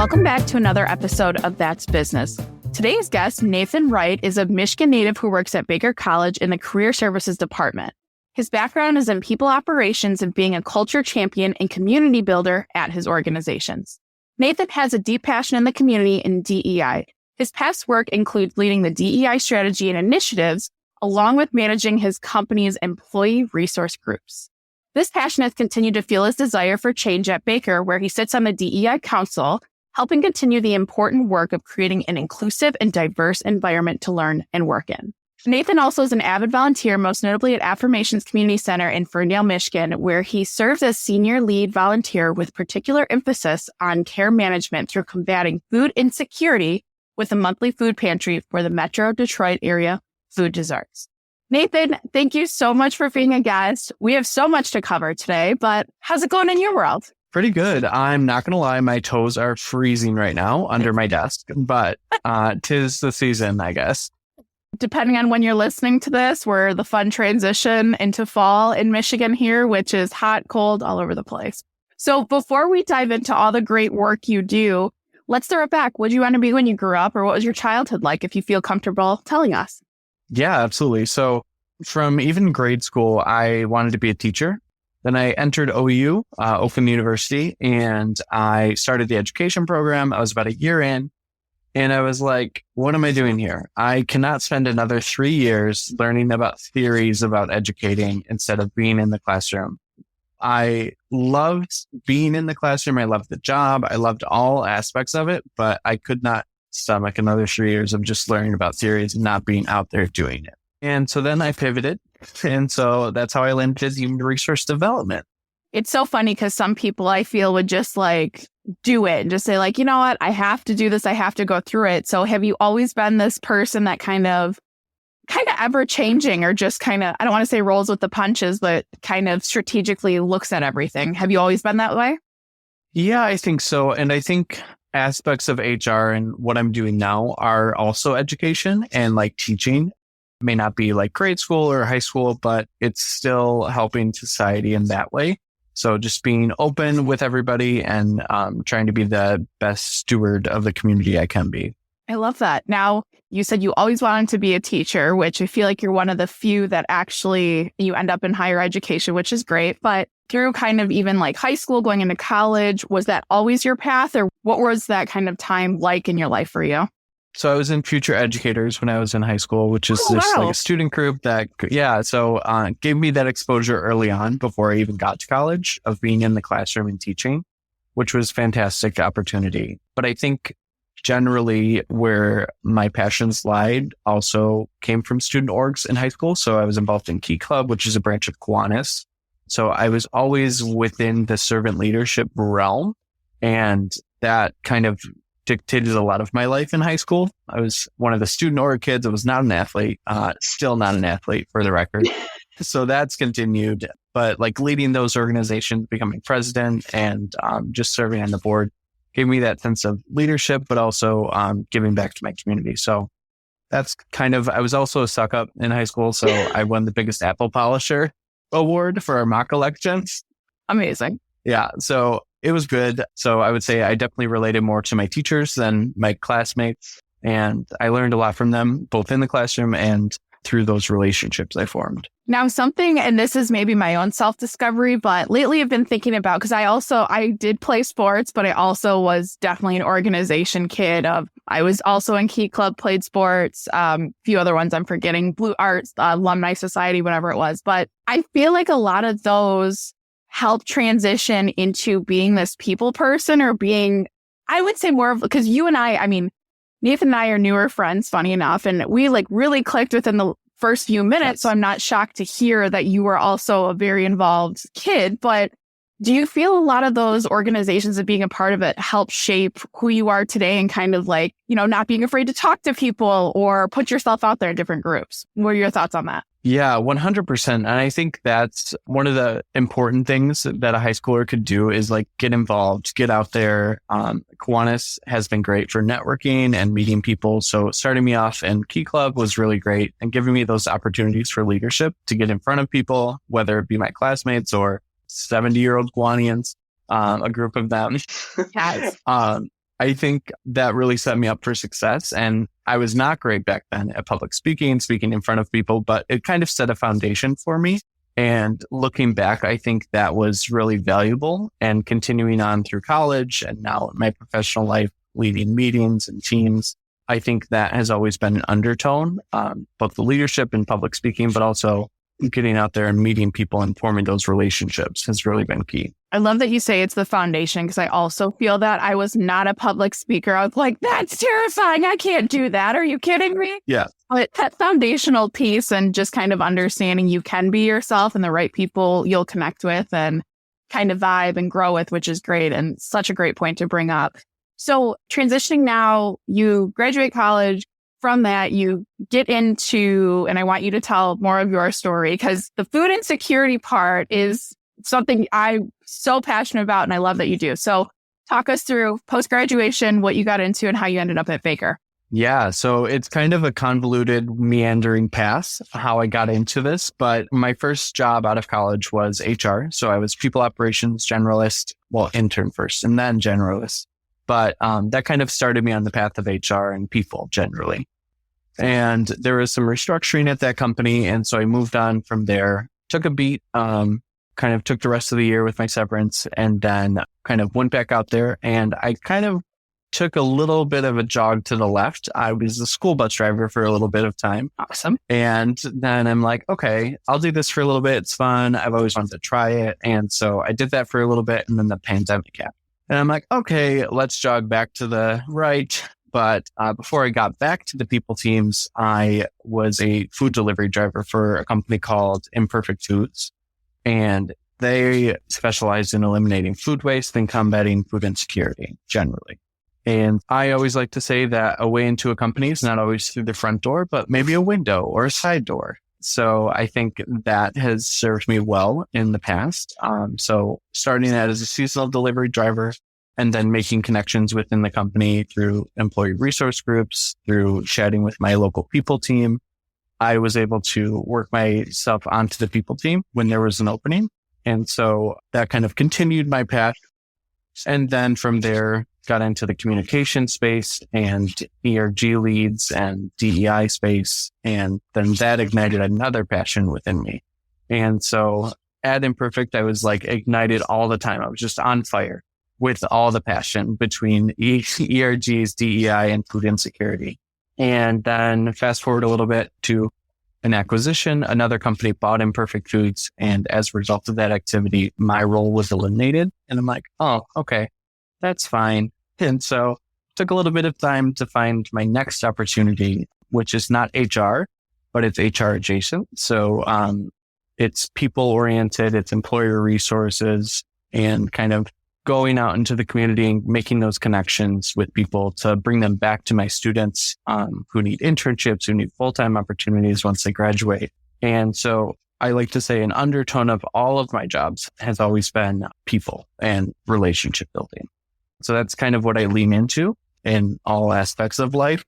Welcome back to another episode of That's Business. Today's guest, Nathan Wright, is a Michigan native who works at Baker College in the Career Services Department. His background is in people operations and being a culture champion and community builder at his organizations. Nathan has a deep passion in the community in DEI. His past work includes leading the DEI strategy and initiatives, along with managing his company's employee resource groups. This passion has continued to fuel his desire for change at Baker, where he sits on the DEI Council, helping continue the important work of creating an inclusive and diverse environment to learn and work in. Nathan also is an avid volunteer, most notably at Affirmations Community Center in Ferndale, Michigan, where he serves as senior lead volunteer with particular emphasis on care management through combating food insecurity with a monthly food pantry for the Metro Detroit area food deserts. Nathan, thank you so much for being a guest. We have so much to cover today, but how's it going in your world? Pretty good. I'm not going to lie. My toes are freezing right now under my desk, but 'tis the season, I guess. Depending on when you're listening to this, we're the fun transition into fall in Michigan here, which is hot, cold, all over the place. So before we dive into all the great work you do, let's throw it back. What did you want to be when you grew up, or what was your childhood like, if you feel comfortable telling us? Yeah, absolutely. So from even grade school, I wanted to be a teacher. Then I entered OU, Oakland University, and I started the education program. I was about a year in, and I was like, what am I doing here? I cannot spend another 3 years learning about theories about educating instead of being in the classroom. I loved being in the classroom. I loved the job. I loved all aspects of it, but I could not stomach another 3 years of just learning about theories and not being out there doing it. And so then I pivoted. And so that's how I landed as human resource development. It's so funny because some people I feel would just like do it and just say like, you know what, I have to do this. I have to go through it. So have you always been this person that kind of ever changing, or just kind of, I don't want to say rolls with the punches, but kind of strategically looks at everything? Have you always been that way? Yeah, I think so. And I think aspects of HR and what I'm doing now are also education and like teaching. May not be like grade school or high school, but it's still helping society in that way. So just being open with everybody and trying to be the best steward of the community I can be. I love that. Now, you said you always wanted to be a teacher, which I feel like you're one of the few that actually you end up in higher education, which is great. But through kind of even like high school, going into college, was that always your path, or what was that kind of time like in your life for you? So I was in Future Educators when I was in high school, which is just like a student group that, gave me that exposure early on before I even got to college of being in the classroom and teaching, which was a fantastic opportunity. But I think generally where my passions lied also came from student orgs in high school. So I was involved in Key Club, which is a branch of Kiwanis. So I was always within the servant leadership realm, and that kind of dictated a lot of my life in high school. I was one of the student org kids. I was not an athlete, still not an athlete for the record. So that's continued. But like leading those organizations, becoming president, and just serving on the board gave me that sense of leadership, but also giving back to my community. So that's kind of, I was also a suck up in high school. So I won the biggest apple polisher award for our mock elections. Amazing. Yeah. So it was good. So I would say I definitely related more to my teachers than my classmates. And I learned a lot from them, both in the classroom and through those relationships I formed. Now something, and this is maybe my own self-discovery, but lately I've been thinking about, because I did play sports, but I also was definitely an organization kid. I was also in Key Club, played sports, a few other ones I'm forgetting, Blue Arts, Alumni Society, whatever it was. But I feel like a lot of those help transition into being this people person, or being, I would say more of, because you and I mean, Nathan and I are newer friends, funny enough, and we like really clicked within the first few minutes. Yes. So I'm not shocked to hear that you were also a very involved kid. But do you feel a lot of those organizations and being a part of it help shape who you are today, and kind of like, not being afraid to talk to people or put yourself out there in different groups? What are your thoughts on that? Yeah, 100%. And I think that's one of the important things that a high schooler could do is like get involved, get out there. Kiwanis has been great for networking and meeting people. So starting me off in Key Club was really great, and giving me those opportunities for leadership to get in front of people, whether it be my classmates or 70-year-old Kiwanians, a group of them. Yes. I think that really set me up for success. And I was not great back then at public speaking in front of people, but it kind of set a foundation for me. And looking back, I think that was really valuable, and continuing on through college and now in my professional life, leading meetings and teams. I think that has always been an undertone, both the leadership and public speaking, but also getting out there and meeting people and forming those relationships has really been key. I love that you say it's the foundation, because I also feel that. I was not a public speaker. I was like, that's terrifying. I can't do that. Are you kidding me? Yeah. But that foundational piece and just kind of understanding you can be yourself and the right people you'll connect with and kind of vibe and grow with, which is great and such a great point to bring up. So transitioning now, you graduate college. From that, you get into, and I want you to tell more of your story, because the food insecurity part is something I'm so passionate about, and I love that you do. So talk us through post-graduation, what you got into and how you ended up at Baker. Yeah, so it's kind of a convoluted, meandering path, how I got into this. But my first job out of college was HR. So I was people operations generalist, intern first, and then generalist. But that kind of started me on the path of HR and people generally. And there was some restructuring at that company. And so I moved on from there, took a beat, kind of took the rest of the year with my severance, and then kind of went back out there. And I kind of took a little bit of a jog to the left. I was a school bus driver for a little bit of time. Awesome. And then I'm like, okay, I'll do this for a little bit. It's fun. I've always wanted to try it. And so I did that for a little bit, and then the pandemic happened. And I'm like, okay, let's jog back to the right. But before I got back to the people teams, I was a food delivery driver for a company called Imperfect Foods. And they specialized in eliminating food waste and combating food insecurity generally. And I always like to say that a way into a company is not always through the front door, but maybe a window or a side door. So I think that has served me well in the past. So starting out as a seasonal delivery driver, and then making connections within the company through employee resource groups, through chatting with my local people team, I was able to work myself onto the people team when there was an opening. And so that kind of continued my path. And then from there, got into the communication space and ERG leads and DEI space. And then that ignited another passion within me. And so at Imperfect, I was like ignited all the time. I was just on fire with all the passion between ERGs, DEI, and food insecurity. And then fast forward a little bit to an acquisition. Another company bought Imperfect Foods. And as a result of that activity, my role was eliminated. And I'm like, oh, okay, that's fine. And so it took a little bit of time to find my next opportunity, which is not HR, but it's HR adjacent. So it's people oriented, it's employer resources, and kind of going out into the community and making those connections with people to bring them back to my students who need internships, who need full-time opportunities once they graduate. And so I like to say an undertone of all of my jobs has always been people and relationship building. So that's kind of what I lean into in all aspects of life.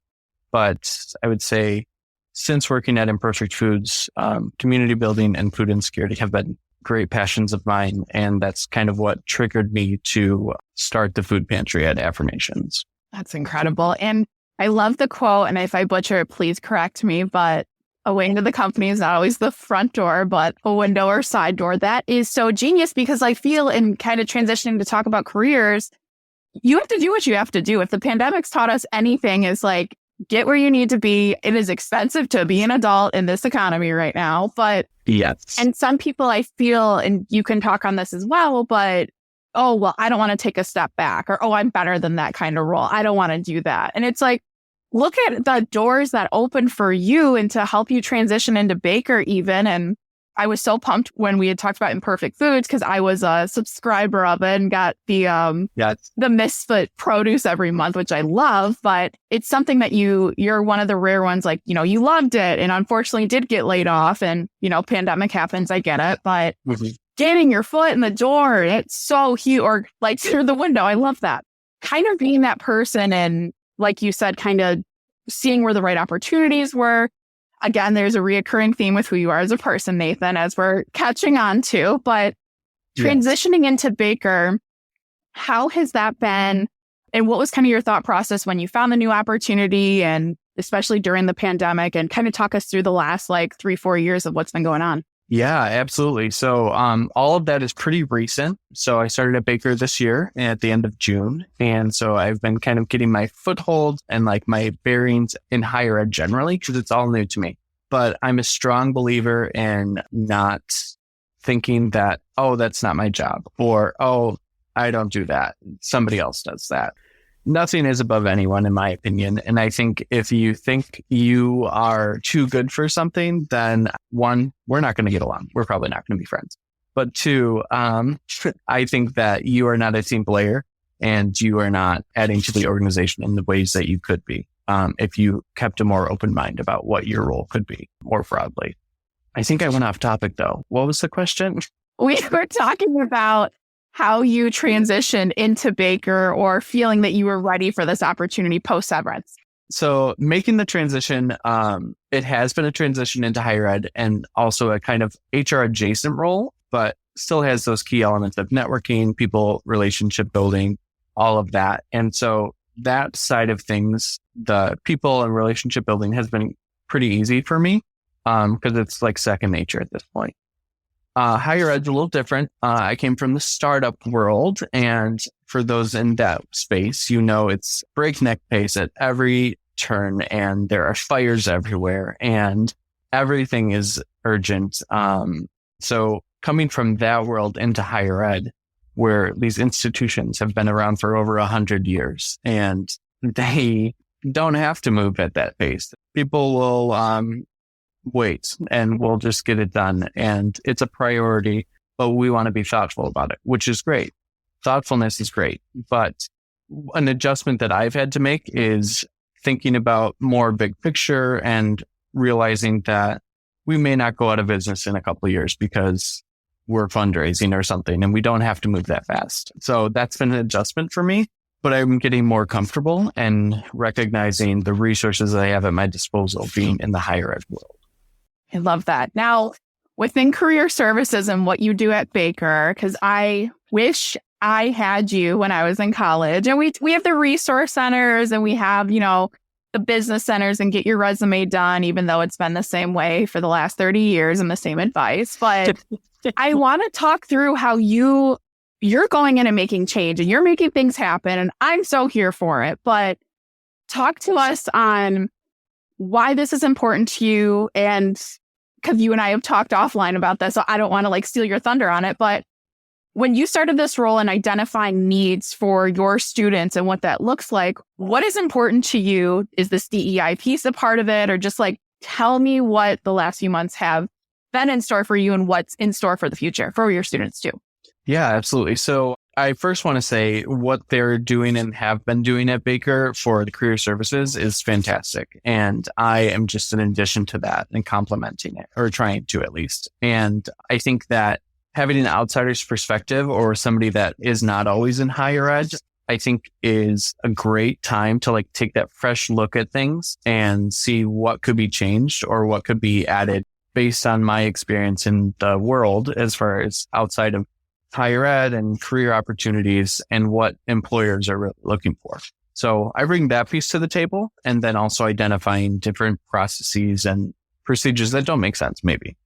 But I would say since working at Imperfect Foods, community building and food insecurity have been great passions of mine. And that's kind of what triggered me to start the food pantry at Affirmations. That's incredible. And I love the quote. And if I butcher it, please correct me. But a way into the company is not always the front door, but a window or side door. That is so genius, because I feel in kind of transitioning to talk about careers, you have to do what you have to do. If the pandemic's taught us anything, is like, get where you need to be. It is expensive to be an adult in this economy right now. But yes. And some people I feel, and you can talk on this as well, but, oh, well, I don't want to take a step back, or, oh, I'm better than that kind of role. I don't want to do that. And it's like, look at the doors that open for you and to help you transition into Baker even. And I was so pumped when we had talked about Imperfect Foods, because I was a subscriber of it and got the Misfit produce every month, which I love. But it's something that you're one of the rare ones, like, you loved it and unfortunately did get laid off, and, pandemic happens. I get it. But getting your foot in the door, it's so huge, or like through the window. I love that. Kind of being that person, and like you said, kind of seeing where the right opportunities were. Again, there's a reoccurring theme with who you are as a person, Nathan, as we're catching on to. But transitioning into Baker, how has that been And what was kind of your thought process when you found the new opportunity, and especially during the pandemic, and kind of talk us through the last like 3-4 years of what's been going on? Yeah, absolutely. So all of that is pretty recent. So I started at Baker this year at the end of June. And so I've been kind of getting my foothold and like my bearings in higher ed generally, because it's all new to me. But I'm a strong believer in not thinking that, oh, that's not my job, or, oh, I don't do that, somebody else does that. Nothing is above anyone, in my opinion. And I think if you think you are too good for something, then one, we're not going to get along. We're probably not going to be friends. But two, I think that you are not a team player and you are not adding to the organization in the ways that you could be if you kept a more open mind about what your role could be more broadly. I think I went off topic though. What was the question? We were talking about how you transitioned into Baker, or feeling that you were ready for this opportunity post-severance. So making the transition, it has been a transition into higher ed and also a kind of HR adjacent role, but still has those key elements of networking, people, relationship building, all of that. And so that side of things, the people and relationship building has been pretty easy for me because it's like second nature at this point. Higher ed's a little different. I came from the startup world, and for those in that space, it's breakneck pace at every turn, and there are fires everywhere, and everything is urgent. So coming from that world into higher ed, where these institutions have been around for over 100 years, and they don't have to move at that pace. People will wait and we'll just get it done. And it's a priority, but we want to be thoughtful about it, which is great. Thoughtfulness is great. But an adjustment that I've had to make is thinking about more big picture and realizing that we may not go out of business in a couple of years because we're fundraising or something, and we don't have to move that fast. So that's been an adjustment for me, but I'm getting more comfortable and recognizing the resources that I have at my disposal being in the higher ed world. I love that. Now, within career services and what you do at Baker, because I wish I had you when I was in college, and we have the resource centers and we have, the business centers and get your resume done, even though it's been the same way for the last 30 years and the same advice. But I want to talk through how you're going in and making change and you're making things happen. And I'm so here for it. But talk to us on why this is important to you, and because you and I have talked offline about this, so I don't want to steal your thunder on it. But when you started this role in identifying needs for your students and what that looks like, what is important to you? Is this DEI piece a part of it? Or just tell me what the last few months have been in store for you and what's in store for the future for your students too. Yeah, absolutely. So I first want to say what they're doing and have been doing at Baker for the career services is fantastic. And I am just an addition to that and complementing it, or trying to at least. And I think that having an outsider's perspective, or somebody that is not always in higher ed, I think is a great time to take that fresh look at things and see what could be changed or what could be added based on my experience in the world as far as outside of higher ed and career opportunities and what employers are really looking for. So I bring that piece to the table, and then also identifying different processes and procedures that don't make sense maybe.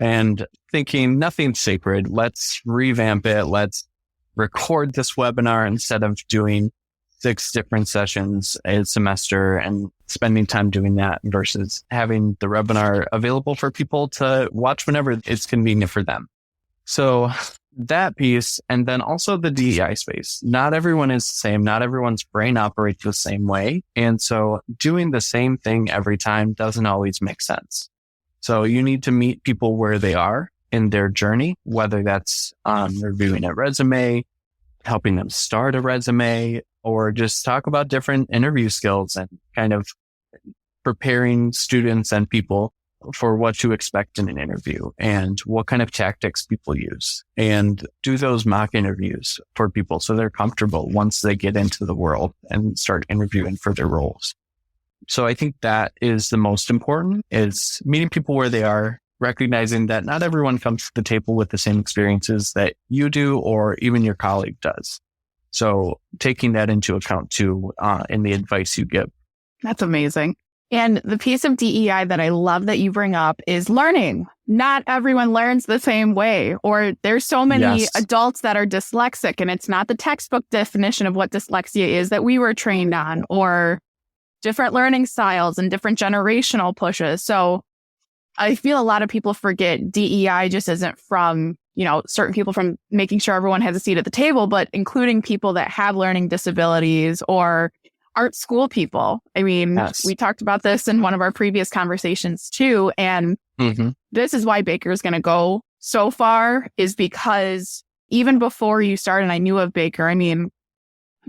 And thinking nothing's sacred. Let's revamp it. Let's record this webinar instead of doing 6 different sessions a semester and spending time doing that versus having the webinar available for people to watch whenever it's convenient for them. So that piece, and then also the DEI space. Not everyone is the same. Not everyone's brain operates the same way. And so doing the same thing every time doesn't always make sense. So you need to meet people where they are in their journey, whether that's reviewing a resume, helping them start a resume, or just talk about different interview skills and kind of preparing students and people for what to expect in an interview and what kind of tactics people use, and do those mock interviews for people so they're comfortable once they get into the world and start interviewing for their roles. So I think that is the most important, is meeting people where they are, recognizing that not everyone comes to the table with the same experiences that you do or even your colleague does. So taking that into account too, in the advice you give. That's amazing. And the piece of DEI that I love that you bring up is learning. Not everyone learns the same way, or there's so many adults that are dyslexic and it's not the textbook definition of what dyslexia is that we were trained on, or different learning styles and different generational pushes. So I feel a lot of people forget DEI just isn't from, certain people, from making sure everyone has a seat at the table, but including people that have learning disabilities or aren't school people. I mean, we talked about this in one of our previous conversations too. And this is why Baker is going to go so far, is because even before you started, I knew of Baker. I mean,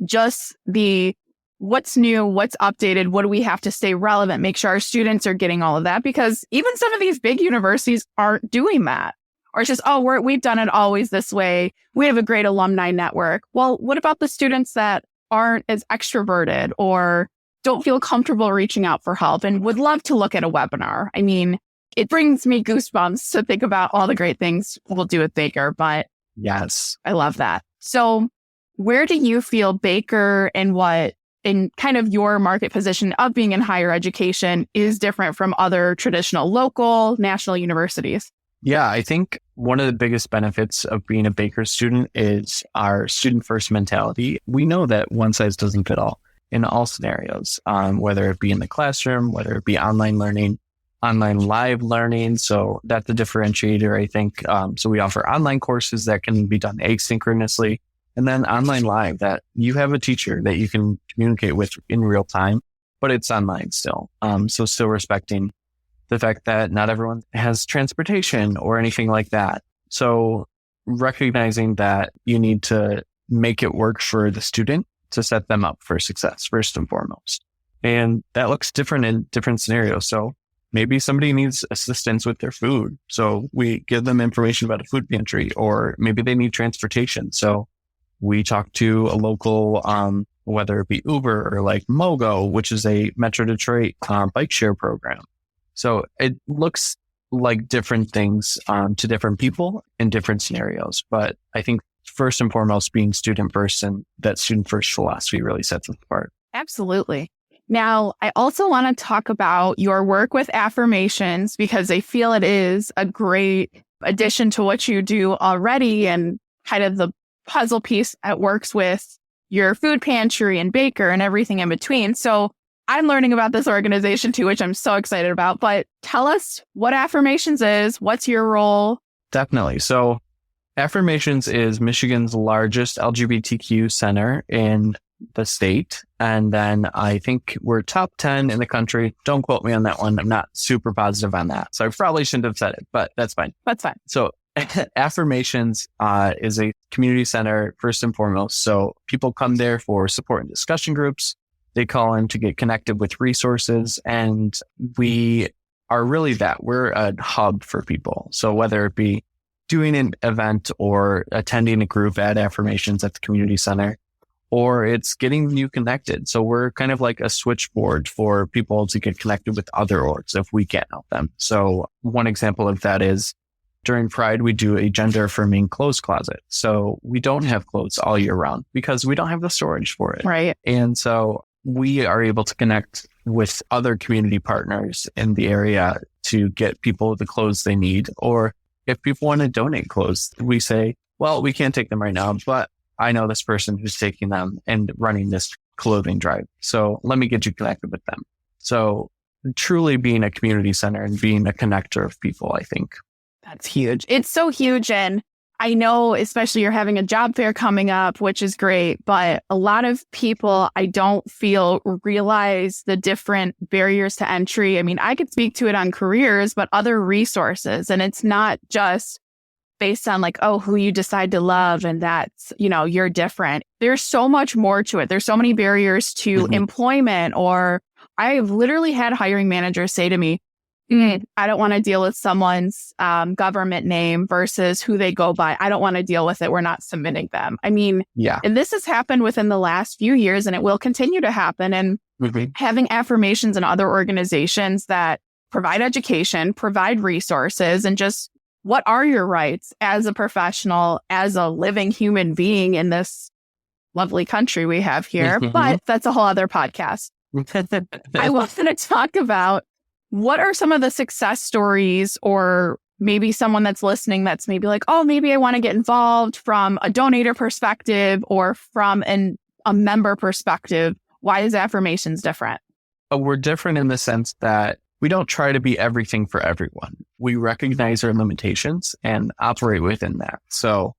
just the what's new, what's updated, what do we have to stay relevant, make sure our students are getting all of that, because even some of these big universities aren't doing that. Or it's just, we've done it always this way. We have a great alumni network. Well, what about the students that aren't as extroverted or don't feel comfortable reaching out for help and would love to look at a webinar? I mean, it brings me goosebumps to think about all the great things we'll do with Baker, but yes, I love that. So where do you feel Baker and in kind of your market position of being in higher education is different from other traditional local, national universities? Yeah, I think one of the biggest benefits of being a Baker student is our student first mentality. We know that one size doesn't fit all in all scenarios, whether it be in the classroom, whether it be online learning, online live learning. So that's a differentiator, I think. So we offer online courses that can be done asynchronously, and then online live that you have a teacher that you can communicate with in real time, but it's online still. So still respecting the fact that not everyone has transportation or anything like that. So recognizing that you need to make it work for the student to set them up for success, first and foremost. And that looks different in different scenarios. So maybe somebody needs assistance with their food, so we give them information about a food pantry, or maybe they need transportation. So we talk to a local, whether it be Uber or like Mogo, which is a Metro Detroit bike share program. So it looks like different things to different people in different scenarios. But I think first and foremost, being student first and that student first philosophy really sets us apart. Absolutely. Now, I also want to talk about your work with Affirmations, because I feel it is a great addition to what you do already, and kind of the puzzle piece that works with your food pantry and Baker and everything in between. So I'm learning about this organization too, which I'm so excited about. But tell us what Affirmations is. What's your role? Definitely. So Affirmations is Michigan's largest LGBTQ center in the state. And then I think we're top 10 in the country. Don't quote me on that one. I'm not super positive on that. So I probably shouldn't have said it, but that's fine. That's fine. So Affirmations is a community center first and foremost. So people come there for support and discussion groups. They call in to get connected with resources, and we are really that. We're a hub for people. So whether it be doing an event or attending a group at Affirmations at the community center, or it's getting you connected. So we're kind of like a switchboard for people to get connected with other orgs if we can't help them. So one example of that is during Pride, we do a gender affirming clothes closet. So we don't have clothes all year round because we don't have the storage for it. Right. And so we are able to connect with other community partners in the area to get people the clothes they need. Or if people want to donate clothes, we say, well, we can't take them right now, but I know this person who's taking them and running this clothing drive. So let me get you connected with them. So truly being a community center and being a connector of people, I think. That's huge. It's so huge. And I know, especially you're having a job fair coming up, which is great, but a lot of people I don't feel realize the different barriers to entry. I mean, I could speak to it on careers, but other resources. And it's not just based on like, who you decide to love and that's, you're different. There's so much more to it. There's so many barriers to employment, or I've literally had hiring managers say to me, I don't want to deal with someone's government name versus who they go by. I don't want to deal with it. We're not submitting them. I mean, and this has happened within the last few years and it will continue to happen. And having Affirmations and other organizations that provide education, provide resources, and just what are your rights as a professional, as a living human being in this lovely country we have here, but that's a whole other podcast. I wanted to talk about what are some of the success stories, or maybe someone that's listening that's maybe like, oh, maybe I want to get involved from a donator perspective or from a member perspective. Why is Affirmations different? We're different in the sense that we don't try to be everything for everyone. We recognize our limitations and operate within that. So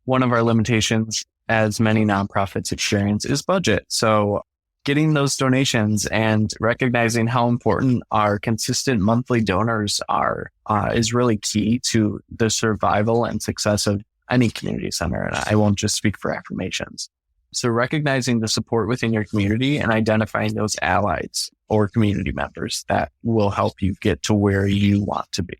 one of our limitations, as many nonprofits experience, is budget. So getting those donations and recognizing how important our consistent monthly donors are is really key to the survival and success of any community center. And I won't just speak for Affirmations. So recognizing the support within your community and identifying those allies or community members that will help you get to where you want to be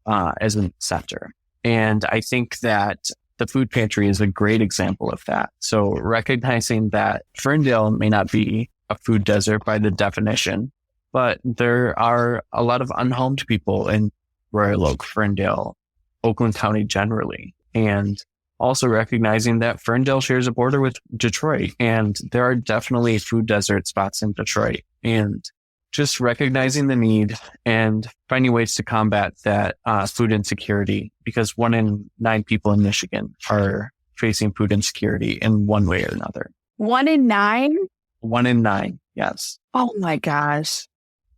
as a center. And I think that the food pantry is a great example of that. So recognizing that Ferndale may not be a food desert by the definition, but there are a lot of unhomed people in Royal Oak, Ferndale, Oakland County generally. And also recognizing that Ferndale shares a border with Detroit, and there are definitely food desert spots in Detroit. And just recognizing the need and finding ways to combat that food insecurity, because 1 in 9 people in Michigan are facing food insecurity in one way or another. 1 in 9? 1 in 9, yes. Oh my gosh.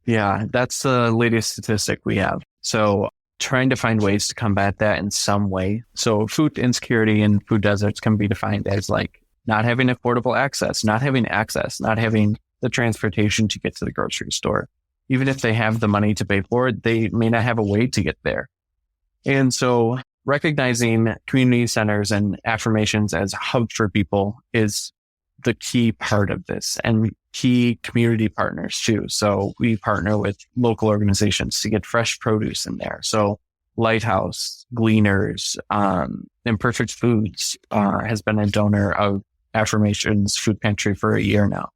Yeah, that's the latest statistic we have. So trying to find ways to combat that in some way. So food insecurity in food deserts can be defined as like not having affordable access, not having the transportation to get to the grocery store. Even if they have the money to pay for it, they may not have a way to get there. And so recognizing community centers and Affirmations as hubs for people is the key part of this, and key community partners too. So we partner with local organizations to get fresh produce in there. So Lighthouse, Gleaners, Imperfect Foods has been a donor of Affirmations Food Pantry for a year now.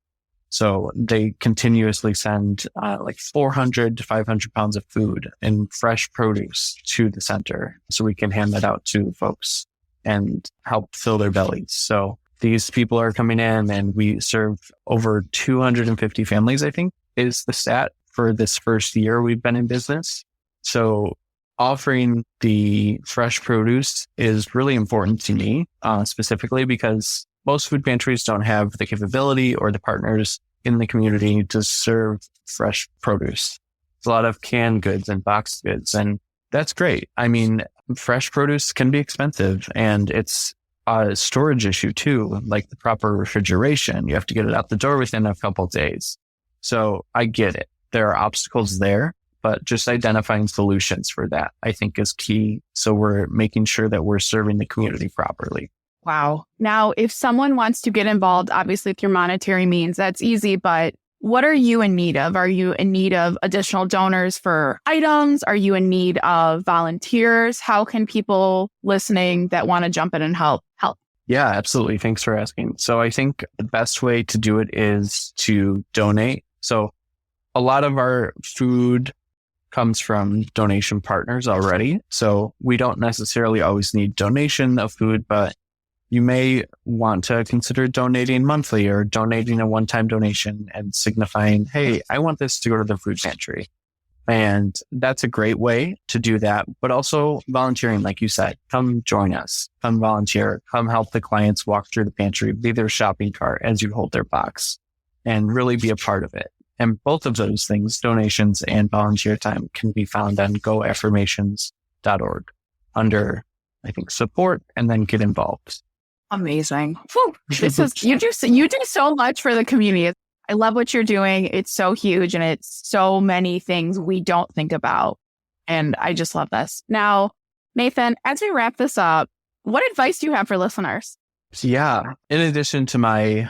So they continuously send like 400 to 500 pounds of food and fresh produce to the center so we can hand that out to folks and help fill their bellies. So these people are coming in, and we serve over 250 families, I think is the stat for this first year we've been in business. So offering the fresh produce is really important to me, specifically because most food pantries don't have the capability or the partners in the community to serve fresh produce. It's a lot of canned goods and boxed goods, and that's great. I mean, fresh produce can be expensive, and it's a storage issue too, like the proper refrigeration. You have to get it out the door within a couple of days. So I get it. There are obstacles there, but just identifying solutions for that, I think, is key. So we're making sure that we're serving the community properly. Wow. Now, if someone wants to get involved, obviously through monetary means, that's easy, but what are you in need of? Are you in need of additional donors for items? Are you in need of volunteers? How can people listening that want to jump in and help? Yeah, absolutely. Thanks for asking. So I think the best way to do it is to donate. So a lot of our food comes from donation partners already. So we don't necessarily always need donation of food, but you may want to consider donating monthly or donating a one-time donation and signifying, hey, I want this to go to the food pantry. And that's a great way to do that. But also volunteering, like you said, come join us, come volunteer, come help the clients walk through the pantry, be their shopping cart as you hold their box, and really be a part of it. And both of those things, donations and volunteer time, can be found on goaffirmations.org under, I think, support, and then get involved. Amazing. Whew. You do so much for the community. I love what you're doing. It's so huge, and it's so many things we don't think about. And I just love this. Now, Nathan, as we wrap this up, what advice do you have for listeners? Yeah. In addition to my,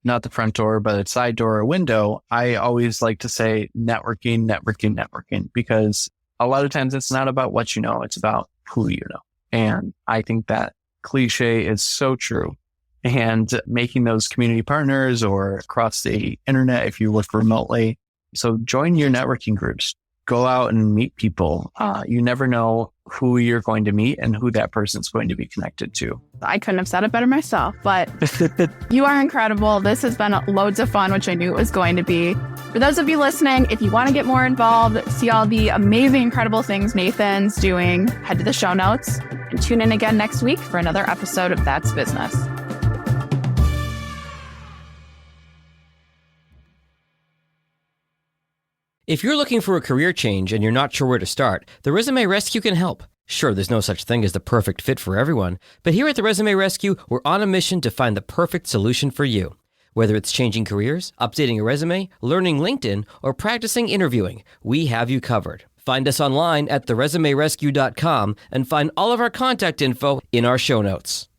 not the front door, but a side door or window, I always like to say networking, because a lot of times it's not about what you know, it's about who you know. And I think that cliche is so true. And making those community partners or across the internet if you work remotely. So join your networking groups. Go out and meet people. You never know who you're going to meet and who that person's going to be connected to. I couldn't have said it better myself, but you are incredible. This has been loads of fun, which I knew it was going to be. For those of you listening, if you want to get more involved, see all the amazing, incredible things Nathan's doing, head to the show notes and tune in again next week for another episode of That's Business. If you're looking for a career change and you're not sure where to start, the Resume Rescue can help. Sure, there's no such thing as the perfect fit for everyone, but here at the Resume Rescue, we're on a mission to find the perfect solution for you. Whether it's changing careers, updating a resume, learning LinkedIn, or practicing interviewing, we have you covered. Find us online at theresumerescue.com and find all of our contact info in our show notes.